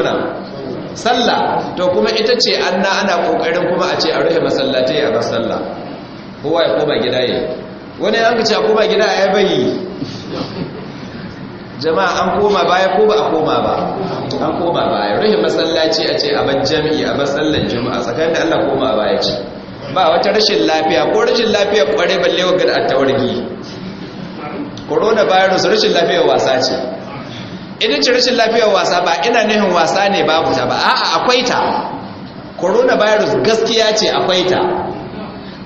muna sallah to kuma ita ce ana kokarin kuma a ce a rufe masallatai a bar sallah kowa ya koma gida yayi wani an ka ce a koma gida ya bayi jama'a an koma baya ko ba a koma ba an koma baya rufe masallaci a ce a bar jami'i a bar sallar juma'a tsakanin da Allah koma baya ce ba wata rashin lafiya ko rashin lafiya kware balle wa gada ta wargi coronavirus rashin lafiyar wasa ce idan ce rashin lafiyar wasa ba ina nihin wasa ne babu ta ba a'a akwai ta coronavirus gaskiya ce akwai ta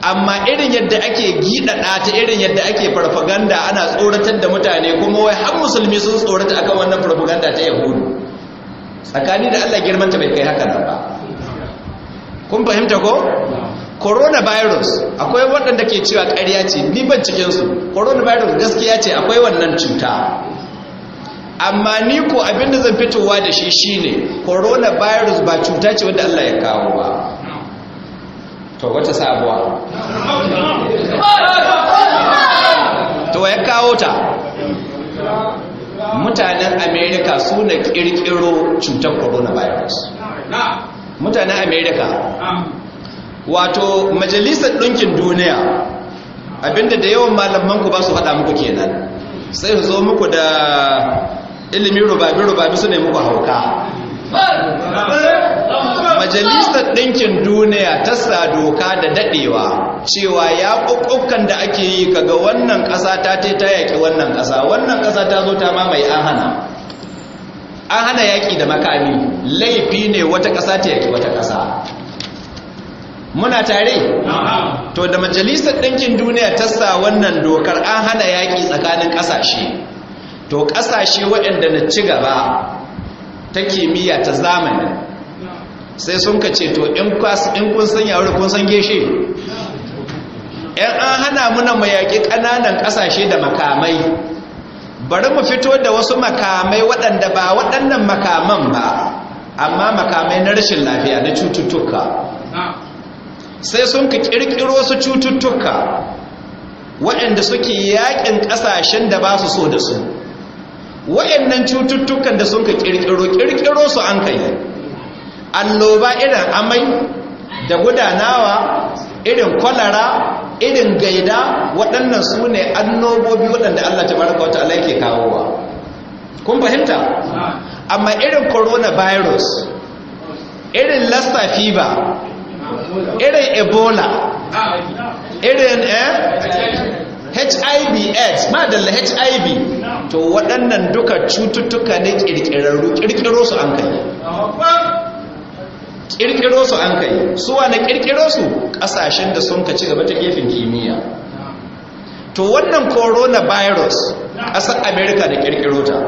amma irin yadda ake gidada ta irin yadda ake farfaganda ana tsoratar da mutane kuma wai har musulmi sun tsorata akan wannan farfaganda ta yahudu tsakani da Allah girman ta bai kai haka nan ba kun fahimta ko coronavirus akwai waɗanda ke cewa ƙarya ce ni ban cikin su coronavirus gaskiya ce akwai wannan cuta amma ni ko abinda zan fitowa da shi shine coronavirus ba cuta ce wanda Allah ya kawo ba to wata sabuwa to ya kawo ta mutanen America su ne kirkiro cutar coronavirus mutanen America wato majalisar ɗinkin duniya abinda da yawan malamanku ba su faɗa muku kenan sai su zo muku da ilimin rubabi su ne muku hauka majalisar ɗinkin duniya ta sa doka da daɗewa cewa ya ƙuƙukan da ake yi kaga wannan ƙasa ta yaƙi wannan ƙasa wannan ƙasa ta zo ta mamaye an hana yaƙi da makami laifi ne wata ƙasa ta yaƙi wata ƙasa muna tare to da majalisar ɗinkin duniya ta sa wannan dokar an hana yaƙi tsakanin ƙasashe to ƙasashe waɗanda na ci gaba ta kimiyya ta zamani sai sun ka ce to in kun san yawon kun san geshe ‘yan an hana muna mu yaƙi ƙananan ƙasashe da makamai bari mu fito da wasu makamai waɗanda ba waɗannan makaman ba amma makamai na rashin lafiya na cututtuka sai sun ka ƙirƙiro su cututtuka waɗanda suke yaƙin ƙasashen da ba su so da su waɗannan cututtukan da sun ka ƙirƙiro su an kai alloba irin amai da gudanawa irin kwalara irin gaida waɗannan su ne annobobi waɗanda Allah tabaraka wa ta'ala yake kawowa kun fahimta amma irin coronavirus irin lassa fever irin ebola irin HIV AIDS madalla HIV to waɗannan duka cututtuka ne ƙirƙiro su an kai ƙirƙiro su an kai suwa na ƙirƙiro su ƙasashen da sun ka ci gaba ta gefen kimiyya to wannan coronavirus ƙasar America da ƙirƙiro ta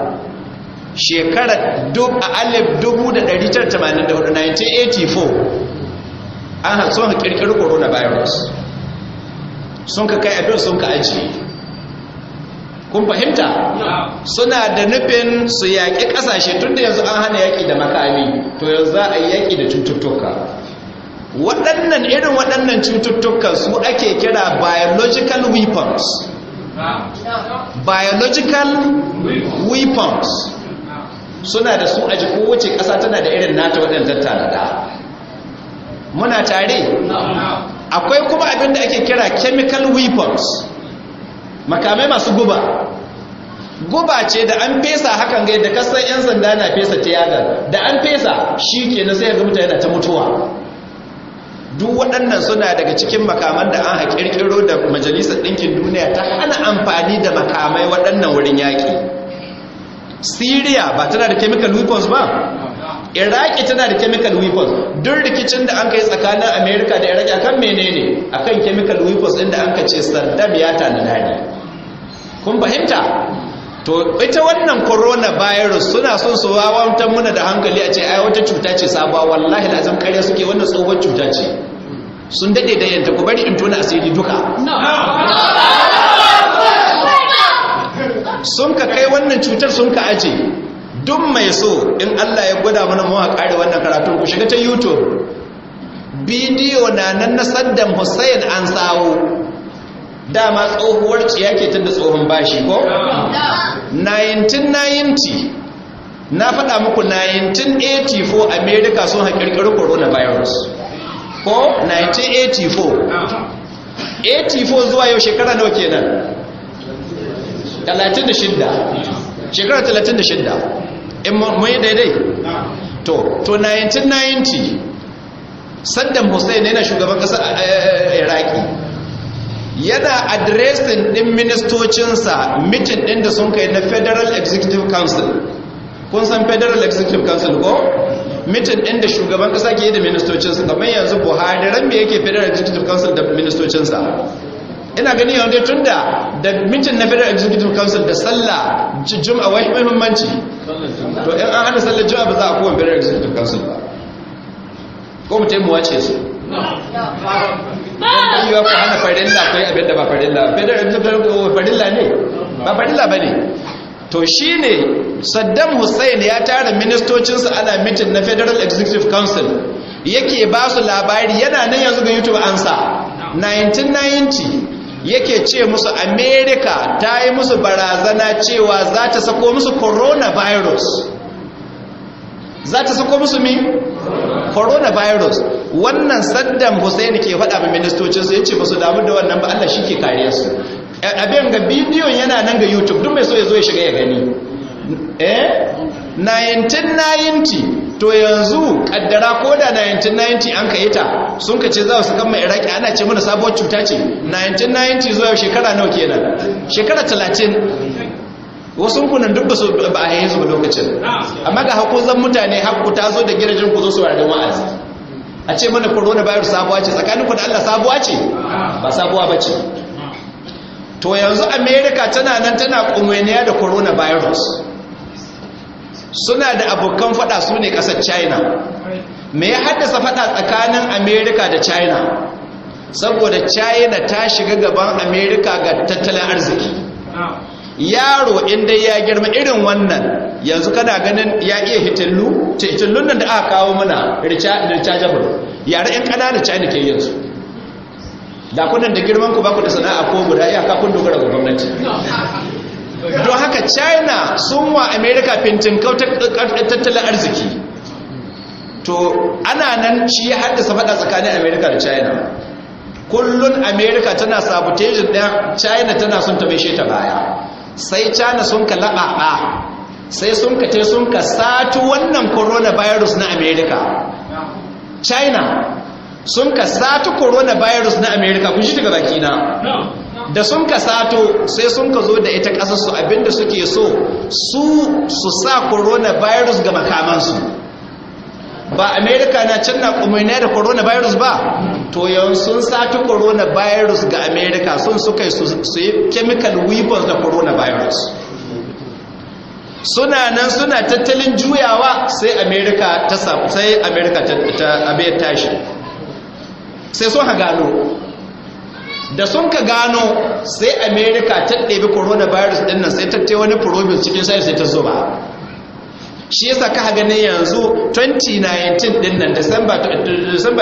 shekarar 1984 an sun ka ƙirƙiro coronavirus sun ka kai abin sun ka ajiye kun fahimta suna da nufin su yaƙi ƙasashe tun da yanzu an hana yaƙi da makami to yanzu za a yi yaƙi da cututtuka irin waɗannan cututtukan su ake kira biological weapons suna da su a jiki kowace ƙasa tana da irin nata waɗanda tanada muna tare akwai kuma abin da ake kira chemical weapons makamai masu guba ce da an fesa hakan ga yadda kasan 'yan sanda na fesa tiyagar da an fesa shi ke na sai ga mutane ta mutuwa duk waɗannan suna daga cikin makaman da an haƙirƙiro da majalisar ɗinkin duniya ta hana amfani da makamai waɗannan wurin yaƙi syria ba tana da chemical weapons ba iraki tana da chemical weapons duk rikicin da an kai tsakanin america da iraki akan menene akan chemical weapons inda an kace saddam ya tanada ne kun fahimta to ita wannan coronavirus suna son su wawantar muna da hankali a ce ai wata cuta ce sabuwa wallahi lazim kariya suke wannan tsohon cuta ce sun dade da yanta ku bari in tona asiri duka sun ka kai wannan cutar sun ka aje duk mai so in Allah ya gwada mana mu a kare wannan karatu ku shiga ta YouTube bidiyo na nan na Saddam Hussein an sawo dama tsohuwar ciya ke tunda tsohon bashi ko 1990 na faɗa muku 1984 America sun haƙirƙiri coronavirus ko 1984 zuwa yau shekara nawa kenan 36 shekara 36 in mun yi daidai to 1990 Saddam Hussein yana shugaban ƙasar Iraki yana addressing din ministocinsa mitin din da sun kai na Federal Executive Council. Kun san Federal Executive Council ko? Mitin din da shugaban kasa ke da ministocinsa kamar yanzu Buhari ran me yake Federal Executive Council da ministocinsa. Ina gani yanzu tunda da mitin na Federal Executive Council da sallah Juma'a wai muhimmanci. To in an hana sallar Juma'a ba za a kowa Federal Executive Council ba. Ko mutum mu wace su. don yiwa ku hana farilla akwai abin da ba farilla farilla ne ba farilla ba ne to shi ne Saddam Hussein ya tara ministocinsa ana mitin na Federal Executive Council yake ba su labari yana nan yanzu ga YouTube ansa 1990 yake ce musu America ta yi musu barazana cewa za ta sako musu coronavirus coronavirus wannan Saddam Hussein ke faɗa ma ministocinsa ya ce ba su damu da wannan ba Allah shi ke kare su abin ga bidiyon yana nan ga YouTube duk mai so ya zo ya shiga ya gani 1990 to yanzu kaddara ko da 1990 an ka yi ta sun ka ce za su kama Iraki ana ce mana sabuwar cuta ce 1990 zuwa shekara nawa kenan shekara 30 wasu kunan duk ba a yi zuba lokacin amma ga hakuzan mutane hakku ta zo da gidajen ku zo su warda wa'azi a ce mana coronavirus sabuwa ce tsakaninku da Allah sabuwa ce ba sabuwa ba ce to yanzu America tana nan tana kumeniya da coronavirus suna da abokan fada su ne kasar China me ya haddasa fada tsakanin America da China saboda China ta shiga gaban America ga tattalin arziki yaro inda ya girma irin wannan yanzu kana ganin ya iya hitillun nan da aka kawo mana rechargeable yare yan kanana China ke yanzu da kunan da girman ku ba ku da sana'a ko guda iyaka kun dogara ga gwamnati don haka China sun wa America fintin tattalin arziki to ana nan shi ya haddasa fada tsakanin America da China kullun America tana sabotage din China tana son ta bishe ta baya sai China sun ka laɓaɓa sai sun ka te sun ka satu wannan coronavirus na America China sun ka satu coronavirus na America kun shi daga baki na da sun ka sato sai sun ka zo da ita ƙasar su abinda suke so su sa coronavirus ga makamansu ba America na can na kumina da coronavirus ba to yanzu sun satu coronavirus ga America sun suka yi su yi chemical weapons da coronavirus suna nan suna tattalin juyawa sai America ta samu sai America ta abin tashi sai sun gano da sun ka gano sai America ta ɗebi coronavirus ɗin nan sai ta wani province cikin sai ta zuba shi yasa ka ganin yanzu 2019 din nan December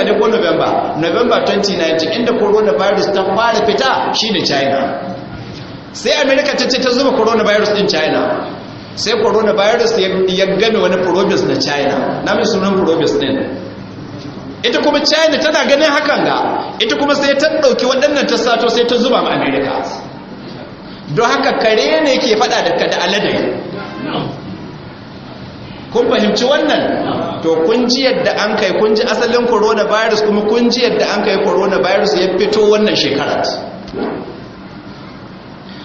ne ko November 2019 inda coronavirus ta fara fita shine China sai America ta ce ta zuba coronavirus din China sai coronavirus ya game wani province na China na mai sunan province din ita kuma China tana ganin hakan ga ita kuma sai ta dauki waɗannan ta sato sai ta zuba ma America don haka kare ne ke fada da alade kun fahimci wannan to kun ji yadda an kai kun ji asalin coronavirus kuma kun ji yadda an kai coronavirus ya fito wannan shekarar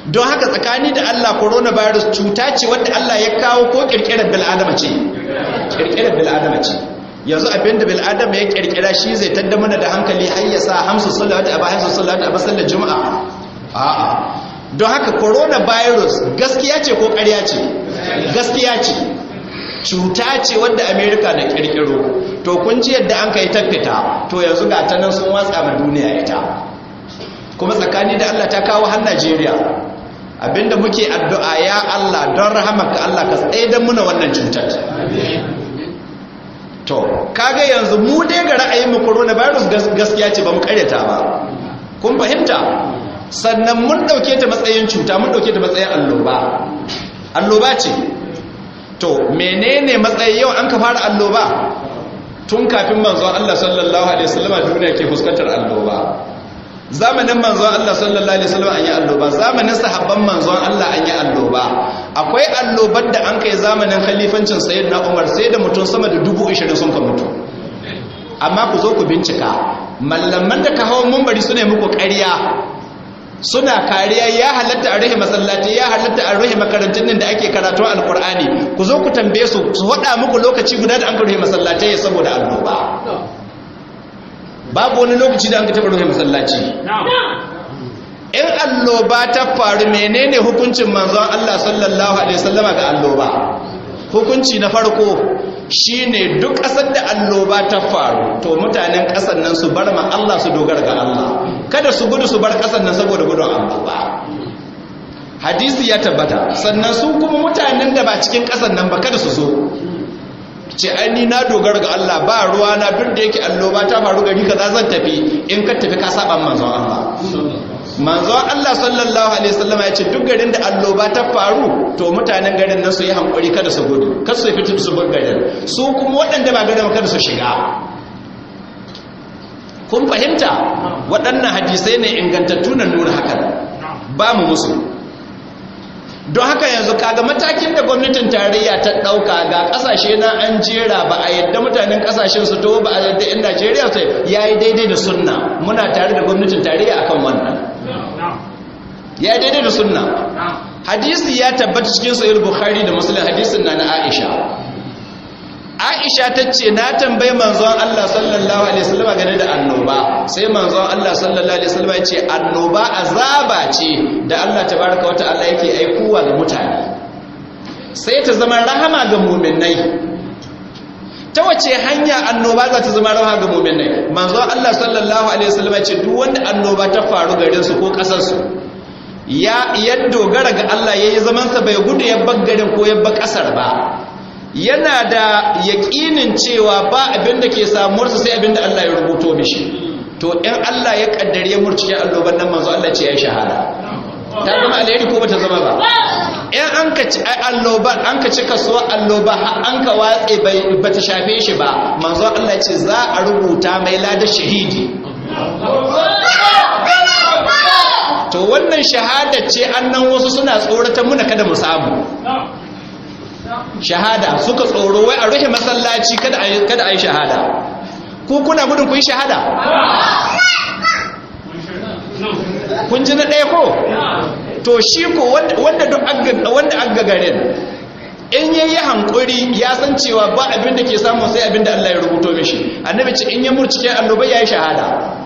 don haka tsakani da Allah coronavirus cuta ce wadda Allah ya kawo ko kirkirar bil'adama ce yanzu abinda bil'adama ya kirkira shi zai tadda mana da hankali har ya sa hamsu salawatu a bayan salawatu a basallar juma'a a'a don haka coronavirus gaskiya ce ko ƙarya ce gaskiya ce cuta ce wadda America na kirkiro to kun ji yadda an kai tafita to yanzu ga ta nan sun watsa ma duniya ita kuma tsakani da Allah ta kawo har Najeriya abinda muke addu'a ya Allah don rahamarka Allah ka tsaye da muna wannan cutar to kaga yanzu mu dai ga ra'ayin mu coronavirus gaskiya ce ba mu karyata ba kun fahimta sannan mun dauke ta matsayin cuta mun dauke ta matsayin alloba ce to menene matsayi yau an ka fara alloba tun kafin manzon Allah sallallahu alaihi wasallam duniya ke fuskantar alloba zamanin manzon Allah sallallahu alaihi wasallam an yi alloba zamanin sahabban manzon Allah an yi alloba akwai allobar da an kai zamanin khalifancin sayyidina Umar sai da mutum sama da 20,000 sun ka mutu amma ku zo ku bincika mallaman da ka hawo munbari su ne muku ƙarya suna kariya ya halatta a rufe masallaci ya halatta a rufe makarantun nan da ake karatu alkur'ani ku zo ku tambaye su faɗa muku lokaci guda da an ka rufe masallaci saboda annoba babu wani lokaci da an ka taɓa rufe masallaci in alloba ta faru menene hukuncin manzon Allah sallallahu alaihi wasallama ga alloba hukunci na farko shine duk ƙasar da alloba ta faru to mutanen ƙasar nan su bar ma Allah su dogara ga Allah kada su gudu su bar ƙasar nan saboda gudun alloba hadisi ya tabbata sannan su kuma mutanen da ba cikin ƙasar nan ba kada su zo ce ai ni na dogara ga Allah ba ruwa na duk da yake alloba ta faru gari kaza zan tafi in ka tafi ka saba manzon Allah manzon Allah sallallahu alaihi wasallam ya ce duk garin da alloba ta faru to mutanen garin nan su yi hankuri kada su gudu kada su fito su bar garin su kuma waɗanda ba garin kada su shiga kun fahimta waɗannan hadisai ne ingantattu na nuna hakan ba mu musu don haka yanzu kaga matakin da gwamnatin tarayya ta ɗauka ga ƙasashe na an jera ba a yadda mutanen ƙasashen su to ba a yadda in Najeriya sai yayi daidai da sunna muna tare da gwamnatin tarayya akan wannan ya daidai da sunna hadisi ya tabbata cikin sahih bukhari da muslim hadisin na Aisha tace na tambaye manzon Allah sallallahu alaihi wasallam game da annoba sai manzon Allah sallallahu alaihi wasallam ya ce annoba azaba ce da Allah tabaaraka wa ta'ala yake aikowa ga mutane sai ta zama rahama ga mu'minai ta wace hanya annoba za ta zama rahama ga mu'minai manzon Allah sallallahu alaihi wasallam ya ce duk wanda annoba ta faru garin su ko kasar su ya dogara ga Allah yayi zaman sa bai gudu ya bar garin ko ya bar kasar ba yana da yaƙinin cewa ba abin da ke samuwarsa sai abin da Allah ya rubuto mishi to in Allah ya kaddare ya murci ya alloban nan manzo Allah ce ya shahada ta zama alheri ko bata zama ba in an ka ci alloban an ka ci kasuwa alloba an ka watse bata shafe shi ba manzo Allah ce za a rubuta mai lada shahidi to wannan shahada ce annan wasu suna tsorata muna kada mu samu shahada suka tsoro wai a rufe masallaci kada a yi shahada ku kuna gudun ku yi shahada kun ji na ɗaya ko to shi ko wanda aga garin in yayi hankuri ya san cewa ba abin da ke samu sai abin da Allah ya rubuto mishi annabi ce in ya murcike annoba yayi shahada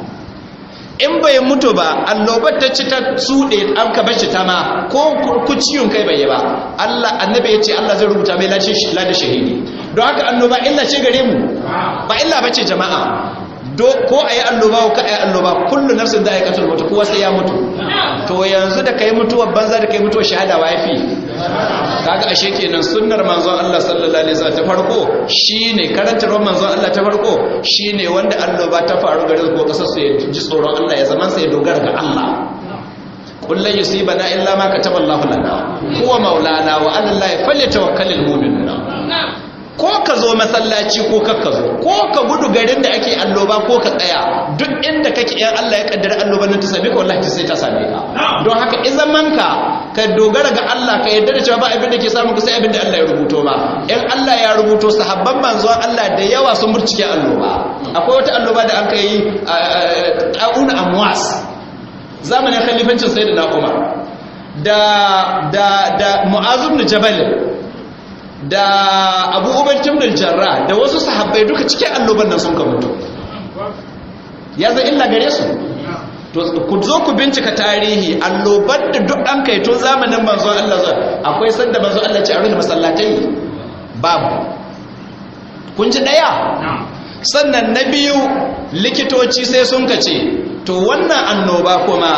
in bai mutu ba annobar ta ci ta suɗe an ka bashi ta ma ko ku ciyon kai bai yi ba Allah annabi ya ce Allah zai rubuta mai lada shahidi don haka annoba illa ce gare mu ba illa bace jama'a ko ayi annoba ko ayi annoba kullu nafsin dha'iqatul maut kowa sai ya mutu to yanzu da kai mutuwar banza da kai mutuwar shahada wa yafi kaga ashe kenan sunnar manzon Allah sallallahu alaihi wasallam ta farko shine karantarwar manzon Allah ta farko shine wanda annoba ta faru gare ko kasar su ya ji tsoron Allah ya zaman sai dogara ga Allah kullu yusibana illa ma kataballahu lana huwa maulana wa 'ala Allahi falyatawakkalul mu'minun ko ka zo masallaci ko kakka zo ko ka gudu garin da ake alloba ko ka tsaya duk inda kake yan Allah ya kaddara alloban nan ta same ka wallahi sai ta same ka don haka izaman ka dogara ga Allah ka yarda da cewa ba abin da ke samu ka sai abin da Allah ya rubuto ba in Allah ya rubuto sahabban manzon Allah da yawa sun murcike alloba akwai wata alloba da aka yi ta'un amwas zamanin khalifancin sayyidina Umar da Mu'adh ibn Jabal da Abu Ubayd ibn al-Jarrah da wasu sahabbai duka cikin alloban nan sun ka mutu ya zai illa gare su to ku zo ku bincika tarihi allobar da duk an kai to zamanin manzon Allah akwai sanda manzon Allah ce a rufe masallatai babu kun ji daya sannan na biyu likitoci sai sun kace to wannan annoba kuma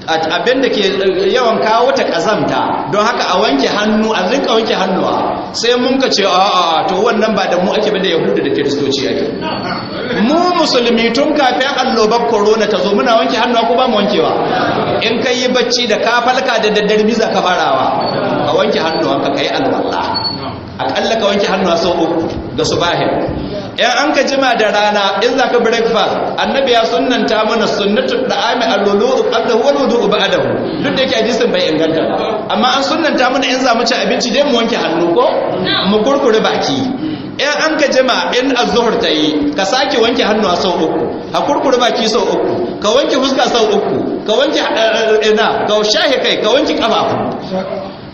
abinda ke yawan kawo ta kazamta don haka a wanke hannu a rinka wanke hannuwa sai mun ka ce a'a to wannan ba da mu ake ba da yahudu da kiristoci ake mu musulmi tun kafin annobar corona ta zo muna wanke hannuwa ko ba mu wankewa in kai yi bacci da ka falka da daddare biza ka farawa ka wanke hannuwa ka kai alwala akalla ka wanke hannuwa sau 3 ga subahin. in an ka jima da rana in za ka breakfast annabi ya sunnanta mana sunnatu da'ami al-wudu qabla wal wudu ba'dahu duk da yake hadisin bai inganta ba amma an sunnanta mana in za mu ci abinci dai mu wanke hannu ko mu kurkure baki. in an ka jima in az-zuhr tayi ka sake wanke hannuwa sau 3 ka kurkure baki sau 3 ka wanke fuska sau 3 ka wanke ka shahe kai ka wanke kafafu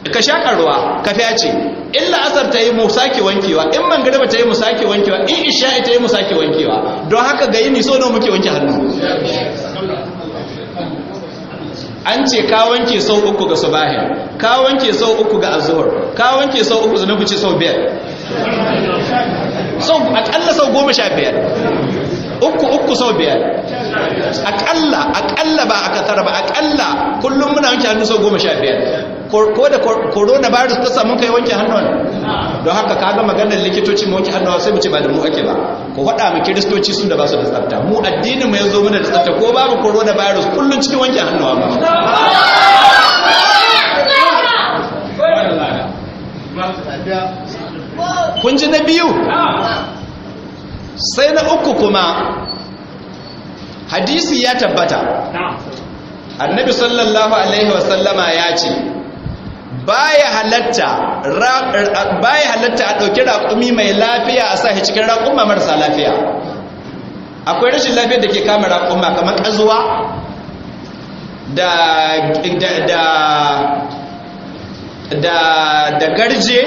ka shaka ruwa ka fiyace illa asar ta yi mu sake wankewa in mangariba ta yi mu sake wankewa in isha'i ta yi mu sake wankewa don haka ga yini so nawa muke wanke hannu. an ce ka wanke sau 3 ga subahin, ka wanke sau 3 ga azhur, ka wanke sau 3 zanubu ce sau 5 akalla sau 15 uku sau 5 akalla ba aka tara ba akalla kullum muna wanke hannu sau 15 ko da coronavirus ta samu kai wanke hannun. don haka kaga maganar likitoci mu wanke hannuwa sai mu ce ba da mu ake ba ko faɗa mu kiristoci sun da ba su da tsafta mu addinin mu yazo mana da tsafta ko babu coronavirus kullun cikin wanke hannuwa ba. kun ji na biyu sai na uku kuma hadisi ya tabbata annabi sallallahu alaihi wasallama ya ce baya halatta a ɗauki raƙumi mai lafiya a sa shi cikin raƙuma marasa lafiya. akwai rashin lafiyar da ke kama raƙuma kamar ƙazuwa da garje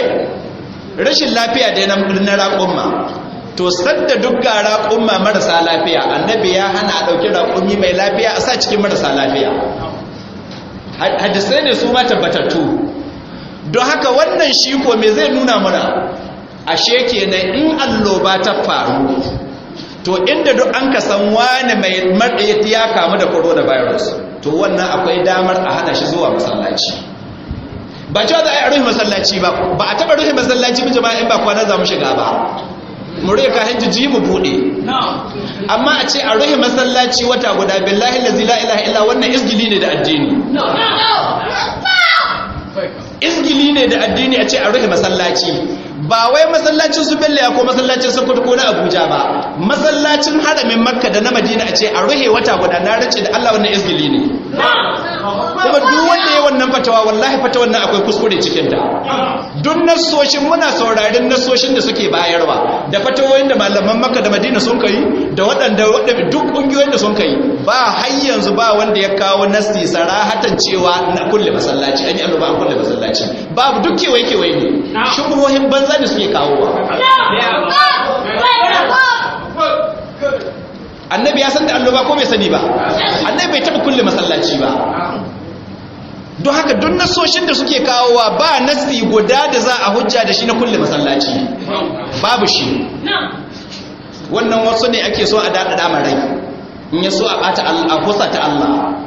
rashin lafiya da na raƙuma. to sadda duk ga raƙuma marasa lafiya annabi ya hana a ɗauki raƙumi mai lafiya a sa cikin marasa lafiya. hadisai ne su ma tabbatattu. don haka wannan shi ko me zai nuna mana ashe kenan in alloba ta faru to inda duk an ka san wani mai marɗaya ya kamu da coronavirus to wannan akwai damar a hana shi zuwa masallaci. ba cewa za a yi a rufe masallaci ba a taɓa rufe masallaci ba jama'a in ba kwana za mu shiga ba mu rufe kayan jiji mu buɗe amma a ce a rufe masallaci wata guda billahi la ilaha illa wannan izgili ne da addini. izgili ne da addini a ce a rufe masallaci ba wai masallacin su bella ko masallacin sokoto ko na abuja ba masallacin haramin makka da na madina a ce a rufe wata guda na race da allah wannan izgili ne kuma duk wanda ya wannan fatawa wallahi fatawar nan akwai kuskure cikin ta. duk nasoshin muna saurarin nasoshin da suke bayarwa da fatawoyin da malaman makka da madina sun kai da waɗanda duk ƙungiyoyin da sun kai ba har yanzu ba wanda ya kawo nasti sarahatan cewa na kulle masallaci an yi annoba an kulle masallaci babu duk kewaye ne shubuhohin banza da suke kawowa. annabi ya san da annoba ko bai sani ba annabi bai taɓa kulle masallaci ba. don haka duk nasoshin da suke kawowa ba nasi guda da za a hujja da shi na kulle masallaci babu shi. wannan wasu ne ake so a daɗaɗa marai in ya so a ɓata a husa ta Allah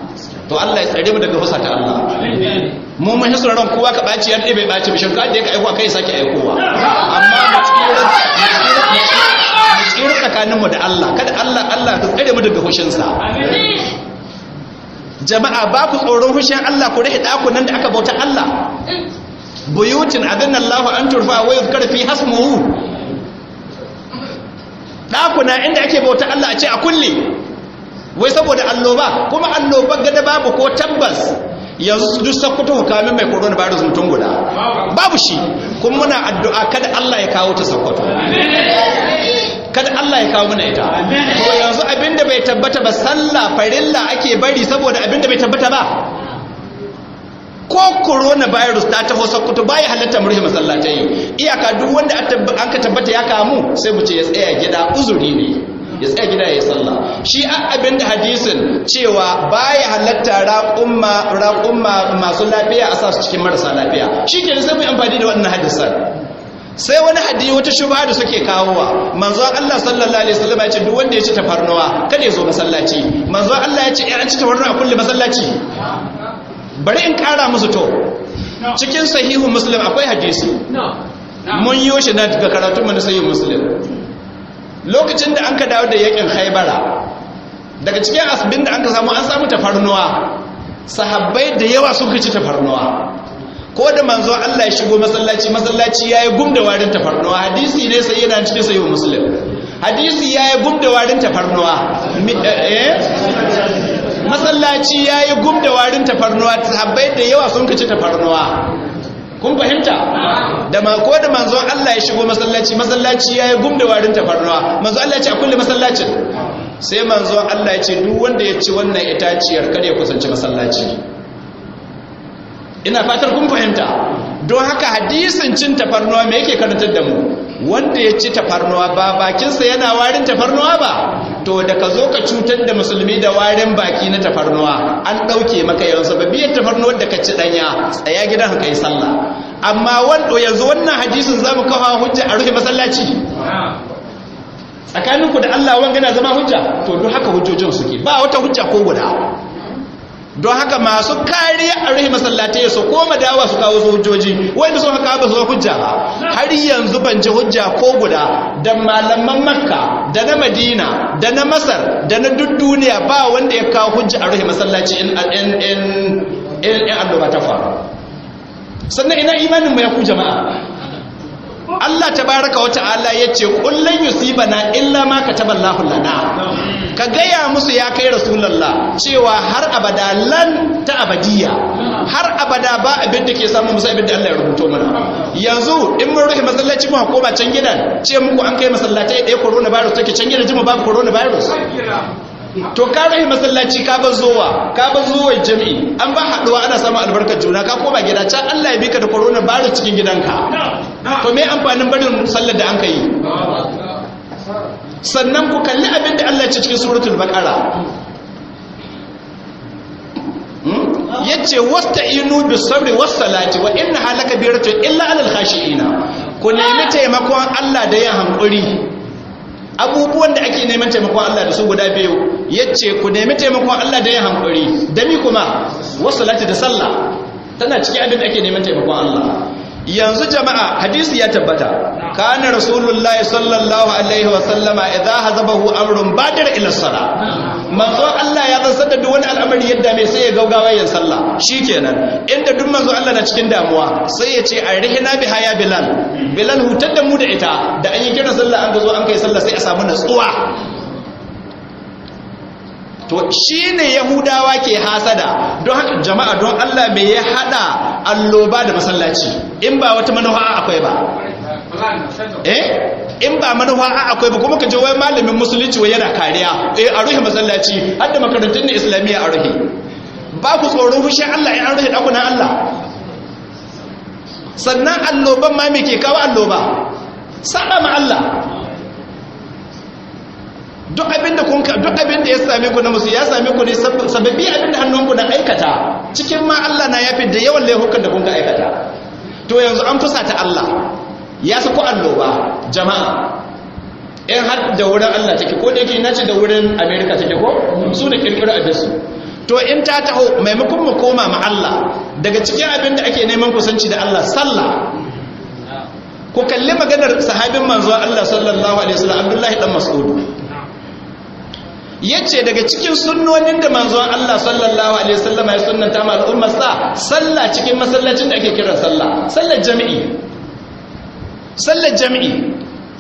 to Allah ya tsare mu daga husa ta Allah. mu mun hisu ran kowa ka ɓaci yadda bai ɓaci bishin ka da ya ka aikowa kai sake aikowa amma mu tsira tsakaninmu da Allah kada Allah ka tsare mu daga hushinsa. jama'a ba ku tsoron hushin Allah ku rahe ɗakunan da aka bauta Allah buyutin adana Allahu an turfa wa yuzkar fi hasmuhu ɗakuna inda ake bauta Allah a ce a kulle wai saboda alloba kuma alloba gada babu ko tabbas yanzu su duk sakkuta hukamin mai coronavirus mutum guda babu shi kuma muna addu'a kada Allah ya kawo ta sakkwato kada Allah ya kawo mana ita. to yanzu abinda bai tabbata ba sallah farilla ake bari saboda abinda bai tabbata ba ko coronavirus ta taho sakkuto baya halatta murhi masallatai iyaka duk wanda an ka tabbata ya kamu sai mu ce ya tsaya gida uzuri ne ya tsaya gida ya sallah shi abinda hadisin cewa baya halatta raƙumma masu lafiya a sa su cikin marasa lafiya shikenan sai mu amfani da wannan hadisan. sai wani hadisi wata shubha da suke kawowa manzon Allah sallallahu alaihi wasallam ya ce duk wanda ya ci tafarnuwa kada ya zo masallaci manzon Allah ya ce an ci tafarnuwa kullu masallaci bari in kara musu to cikin sahihu muslim akwai hadisi mun yi shi na daga karatun mu na sahihu muslim lokacin da an ka dawo da yakin Khaibara daga cikin asbin da an ka samu tafarnuwa sahabbai da yawa sun ci tafarnuwa ko da manzo Allah ya shigo masallaci yayi gumda warin tafarnuwa, hadisi ne sai yana cikin sahih Muslim. Hadisi yayi gumda warin tafarnuwa, masallaci yayi gumda warin tafarnuwa, sahabbai da yawa sun kace tafarnuwa. Kun fahimta? Ko da manzo Allah ya shigo masallaci yayi gumda warin tafarnuwa, manzo Allah ya ce a kulle masallacin. Sai manzo Allah ya ce duk wanda ya ci wannan itaciyar kada ya kusanci masallaci. Ina fatar kun fahimta. Don haka hadisin cin tafarnuwa me yake karantar da mu? Wanda ya ci tafarnuwa ba bakinsa yana warin tafarnuwa ba, to da ka zo ka cutar da musulmi da warin baki na tafarnuwa an ɗauke maka yawan sababiyar tafarnuwar da ka ci ɗanya, tsaya gidan ka yi sallah. Amma yanzu wannan hadisin za mu kawo hujja a rufe masallaci tsakaninku da Allah wanga na zama hujja? To don haka hujjojin suke, ba wata hujja ko guda. Don haka masu kariya a rufe masallatai su koma dawa su kawo su hujjoji, wanda sun haka ba su hujja ba. Har yanzu ban ji hujja ko guda da malaman Makka da na Madina da na Masar da na duk duniya ba wanda ya kawo hujja a rufe masallaci in annoba ta faru. Sannan ina imanin mu ya ku jama'a? Allah tabaraka wa ta'ala yace kullan yusibana illa ma kataballahu lana. Ka gaya musu ya kai rasulullah cewa har abada lan ta abadiya, har abada ba abin da ke samu musu abin da Allah ya rubuto mana. Yanzu in mun rufe masallaci mu koma can gidan ce muku an kai masallatai ɗaya coronavirus take can gidan jima babu coronavirus. To ka rufe masallaci ka bar zuwa jami'i an ba haduwa ana samun albarkar juna ka koma gida can Allah ya bika da coronavirus cikin gidanka. To me amfanin barin sallar da an kai? Sannan ku kalli abin da Allah ya ce cikin suratul baqara, yace wasta'inu bis sabri was salati wa innaha lakabiratun illa alal khashiina. Ku nemi taimakon Allah da yin hankuri. Abubuwan da ake neman taimakon Allah da su guda biyu, yace ku nemi taimakon Allah da yin hankuri, da mi kuma was salati da sallah tana cikin abin da ake neman taimakon Allah. Yanzu jama'a hadisi ya tabbata, kana rasulullahi sallallahu alaihi wa sallama idza hazabahu amrun badira ila salat. Manzo Allah ya zansar da duk wani al'amari yadda mai sai ya gaugawa yin sallah. Shikenan inda duk manzo Allah na cikin damuwa sai ya ce arihna biha ya bilal hutar da mu da ita, da an yi kira sallah an zo an kai sallah sai a samu natsuwa. To shine yahudawa ke hasada. Don haka jama'a don Allah me ya hada alloba da masallaci in ba wata manufa akwai ba? In ba manufa akwai ba kuma ka je wai malamin musulunci wai yana kariya a rufe masallaci har da makarantun islamiyya a rufe. Ba ku tsoron fushin Allah in an rufe dakunan Allah? Sannan alloban ma me ke kawo alloba? Saba ma Allah. Duk abin da ya same ku na musu ya same ku ne sababbi abin da hannunku na aikata, cikin ma Allah na yafi da yawan laifukan da kun ga aikata. To yanzu an fusata Allah ya sako alloba jama'a. In har da wurin Allah take, ko da yake nace da wurin America take ko su da kirkiro abinsu. To in ta taho maimakon mu koma ma Allah, daga cikin abin da ake neman kusanci da Allah sallah. Ku kalli maganar sahabin manzo Allah sallallahu alaihi wasallam Abdullahi dan Mas'ud. Yace daga cikin sunnonin da manzon Allah sallallahu alaihi wasallam ya sunnanta ma al'ummar sa sallah cikin masallacin da ake kira sallar jami'i.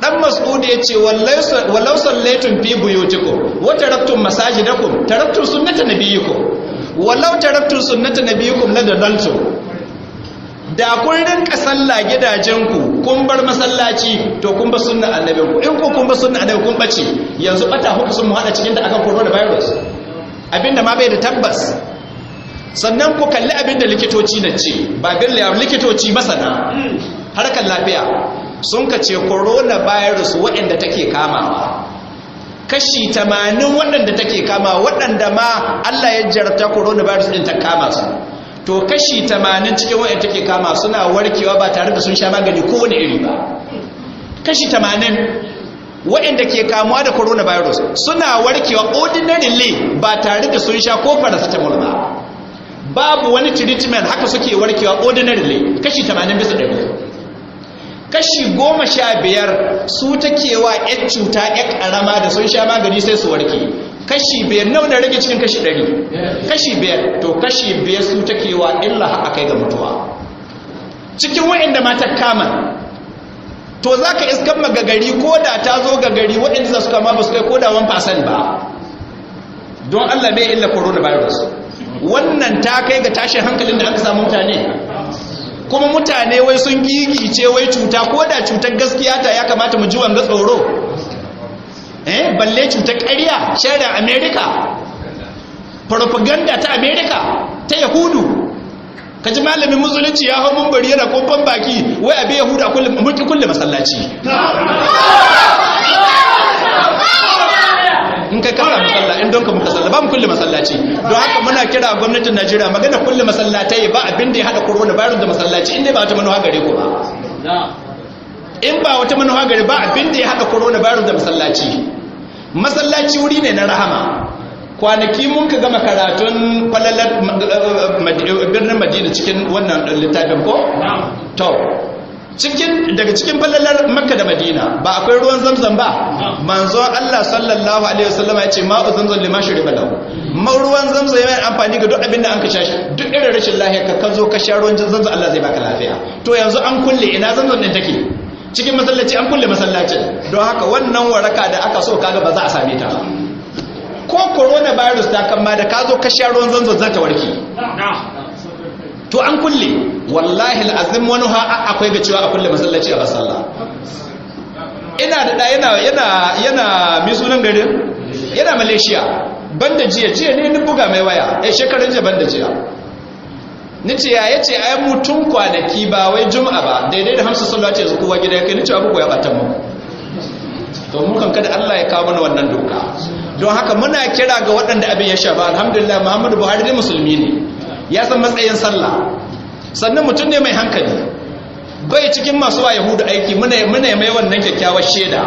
Dan Mas'ud yace wallau sallaitum fi buyutikum wa taraktum masajidakum taraktum sunnata nabiyikum wallau taraktum sunnata nabiyikum la dadaltum. Da kun rinka sallah gidajenku kun bar masallaci to kun ba sunna annabinku, in kun ba sunna annabi kun bace. Yanzu bata huku sun mu hada cikin da akan coronavirus, abinda ma bai da tabbas. Sannan ku kalli abinda likitoci na ce, ba billa likitoci masana harkar lafiya sun kace coronavirus waɗanda take kamawa kashi 80 waɗanda take kama, waɗanda ma Allah ya jarabta coronavirus din ta kama su, to kashi 80 cikin waɗanda take kama suna warkewa ba tare da sun sha magani kowane iri ba. Kashi 80 waɗanda ke kamuwa da coronavirus suna warkewa ordinarily ba tare da sun sha ko paracetamol ba. Babu wani treatment, haka suke warkewa ordinarily kashi 80 bisa 100. Kashi 15 su takewa ƴan cuta ƴan karama da sun sha magani sai su warke. Kashi 5 nawa da rage cikin kashi 100? Kashi 5. To kashi 5 su takewa illa haka kai ga mutuwa. cikin waɗanda mata kama to za ka iskan magagari ko da ta zo gagari waɗanda za su kama ba su kai ko da 1% ba don Allah mai illa coronavirus wannan ta kai ga tashin hankalin da aka samu mutane kuma mutane wai sun gigice wai cuta ko da cutar gaskiya ta ya kamata mu ji wanga tsoro balle cutar ƙarya shaidar America propaganda ta America ta Yahudu kaji malamin musulunci ya hau mumbari yana kumfan baki wai abin Yahuda kulle masallaci in kai kasa masalla in don ka muka salla ba mu kulle masallaci don haka muna kira gwamnatin Najeriya magana kulle masallatai ba abin da ya hada coronavirus da masallaci inda ba wata manuwa gare ku ba in ba wata manuwa gare ba abin da ya hada coronavirus da masallaci wuri ne na rahama kwanaki mun ka gama karatun falalar birnin Madina cikin wannan littafin ko to daga cikin falalar Makka da Madina ba akwai ruwan Zamzam ba manzo Allah sallallahu alaihi wasallam ya ce ma'u Zamzam lima shuriba lahu ruwan Zamzam yana amfani ga duk abin da an ka sha duk irin rashin lafiya ka zo ka sha ruwan Zamzam Allah zai baka lafiya to yanzu an kulle ina Zamzam din take cikin masallaci an kulle masallacin don haka wannan waraka da aka so kaga ba za a same ta ba ko coronavirus ta kama da ka zo ka sha ruwan Zamzam za ta warke to an kulle wallahi al'azim wani akwai ga cewa a kulle masallaci a basalla ina da yana mai sunan garin yana Malaysia banda jiya ne ni buga mai waya shekarun jiya banda jiya nace yace ai mutun kwanaki ba wai juma'a ba daidai da 50 sallah ce su kowa gida kai nace abu ya batan mu to mu kan kada Allah ya kawo mana wannan doka don haka muna kira ga waɗanda abin ya shafa alhamdulillah Muhammadu Buhari ne musulmi ne ya san matsayin sallah sannan mutum ne mai hankali bai cikin masu wa yahudu aiki muna mai wannan kyakkyawar shaida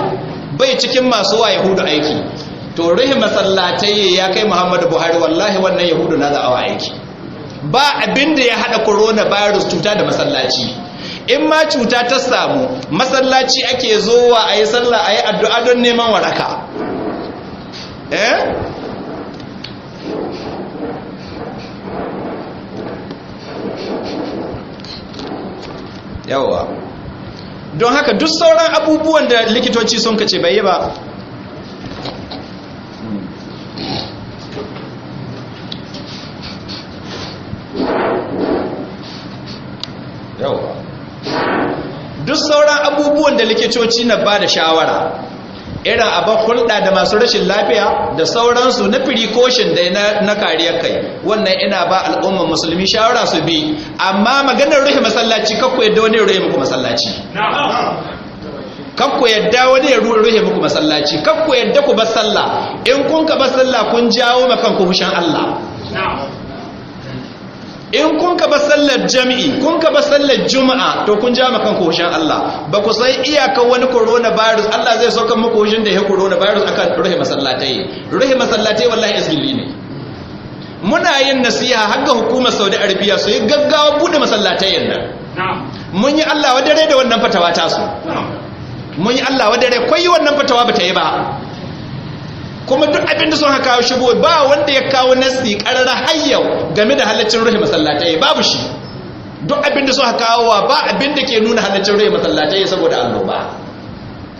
bai cikin masu wa yahudu aiki to rihi masallatai ya kai Muhammadu Buhari wallahi wannan yahudu na za a wa aiki ba abin da ya hada coronavirus cuta da masallaci in ma cuta ta samu masallaci ake zowa ayi sallah ayi addu'a don neman waraka yawa don haka duk sauran abubuwan da likitoci sun kace bai yi ba yawa duk sauran abubuwan da likitoci na ba da shawara irin abin hulɗa da masu rashin lafiya da sauransu na precaution da na kariyar kai wannan ina ba al'ummar musulmi shawara su bi amma maganar rufe masallaci kakku yadda wani rufe muku masallaci kakku yadda wani rufe muku masallaci kakku yadda ku bar sallah in kun ka bar sallah kun jawo makan ku hushin Allah in kun ka ba sallar jami'i kun ka ba sallar juma'a to kun ja makan hushin Allah ba ku san iyakar wani coronavirus Allah zai sauka muku hushin da ya coronavirus akan ruhe masallatai wallahi isgili ne muna yin nasiha har ga hukumar Saudi Arabia su yi gaggawa bude masallatai nan mun yi Allah wadare da wannan fatawa ta su mun yi Allah wadare kai wannan fatawa bata yi ba kuma duk abinda sun haka kawo shigo ba wanda ya kawo nasi karara hayyau game da halaccin ruhi masallatai babu shi duk abinda sun haka kawo ba abinda ke nuna halaccin ruhi masallatai saboda alloba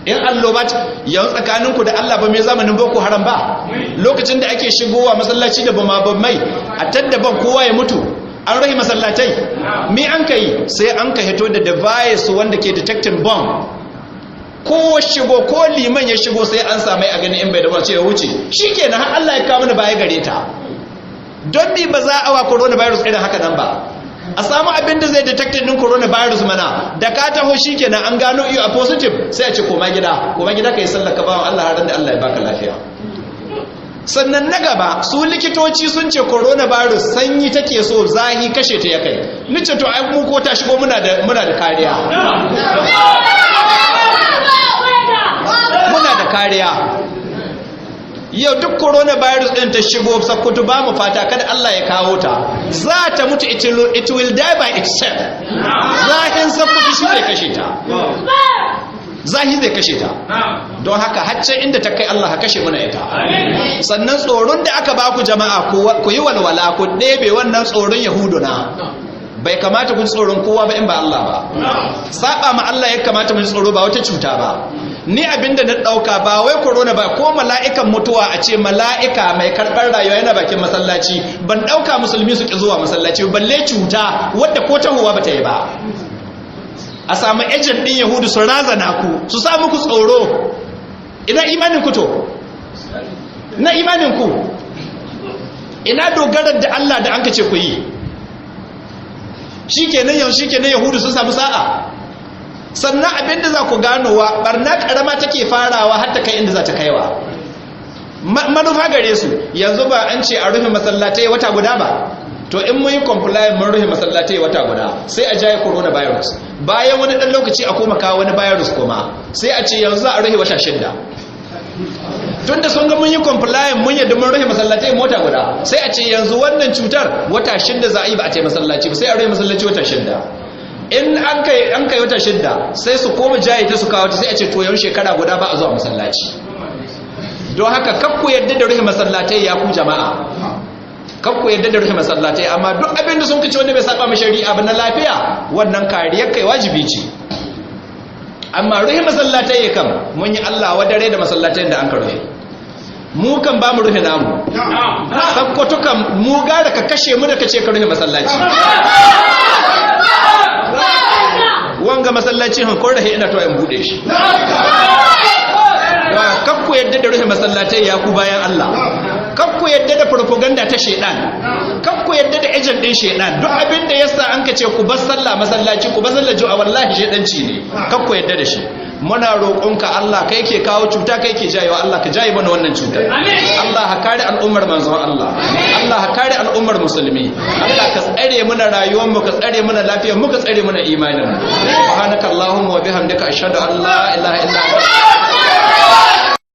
in alloba yau tsakaninku da Allah ba mai zamanin boko haram ba lokacin da ake shigowa masallaci da bama a taddaban kowa ya mutu an ruhi masallatai me an kai sai an ka hito da device wanda ke detecting bomb ko shigo ko liman ya shigo sai an samu a gani in bai da wace ya wuce shikenan har Allah ya kawo mana baya gare ta don bi ba za a wa coronavirus irin haka nan ba a samu abin da zai detect din coronavirus mana da ka taho shikenan an gano you are positive sai a ce koma gida kai sallar ka bawan Allah har da Allah ya baka lafiya sannan na gaba su likitoci sun ce coronavirus sanyi take so zahi kashe ta ya kai nice to ai mu ko ta shigo muna da kariya muna da kariya yau duk coronavirus din ta shigo sakkutu ba mu fata kada Allah ya kawo ta za ta mutu it will die by itself zahin sakkutu shi zai kashe ta zahi zai kashe ta don haka hacce inda ta kai Allah ka kashe mana ita sannan tsoron da aka baku jama'a ku yi walwala ku ɗebe wannan tsoron yahuduna bai kamata ku tsoron kowa ba in ba Allah ba saba ma Allah ya kamata mu tsoro ba wata cuta ba ni abinda na dauka ba wai corona ba ko mala'ikan mutuwa a ce mala'ika mai karbar rayuwa yana bakin masallaci ban dauka musulmi su ki zuwa masallaci balle cuta wadda ko tahowa bata yi ba a samu agent din yahudu su razana ku su sa muku tsoro ina imanin ku to na imanin ku ina dogarar da Allah da anka ce ku yi shikenan yahudu sun samu sa'a sannan abinda za ku ganowa barna karama take farawa har ta kai inda za ta kaiwa manufa gare su yanzu ba an ce a rufe masallatai wata guda ba to in mun yi compliant mun rufe masallatai wata guda sai a jaye coronavirus bayan wani dan lokaci a koma kawo wani virus kuma sai a ce yanzu za a rufe wata 6 tunda sun ga mun yi compliant mun yadda mun rufe masallatai mota guda sai a ce yanzu wannan cutar wata 6 za a yi ba a ce masallaci ba sai a rufe masallaci wata 6 in an kai wata 6 sai su koma jaye ta su kawo ta sai a ce to yau shekara guda ba a zuwa masallaci don haka kakku yadda da rufe masallatai ya ku jama'a kakku yadda da rufe masallatai amma duk abin da sun kace wanda bai saba ma shari'a ba na lafiya wannan kariyar kai wajibi ce amma rufe masallatai kam mun yi Allah wadare da masallatai da an ka rufe mu kan ba mu rufe namu sakkwato kan mu gara ka kashe mu da kace ka rufe masallaci wanga masallaci han ko rahe ina to in bude shi kakku yadda da rufe masallatai ya ku bayan Allah kakku yadda da propaganda ta shedan kakku yadda da agent din shedan duk abin da yasa an kace ku bar sallah masallaci ku bar sallah ju'a wallahi shedanci ne kakku yadda da shi muna roƙonka Allah kai ke kawo cuta kai ke jayewa Allah ka jaye mana wannan cutar Allah ka kare al'ummar manzon Allah Allah ka kare al'ummar musulmi Allah ka tsare mana rayuwar mu ka tsare mana lafiyar mu ka tsare mana imanin mu subhanakallahumma wa bihamdika ashhadu an la ilaha illa anta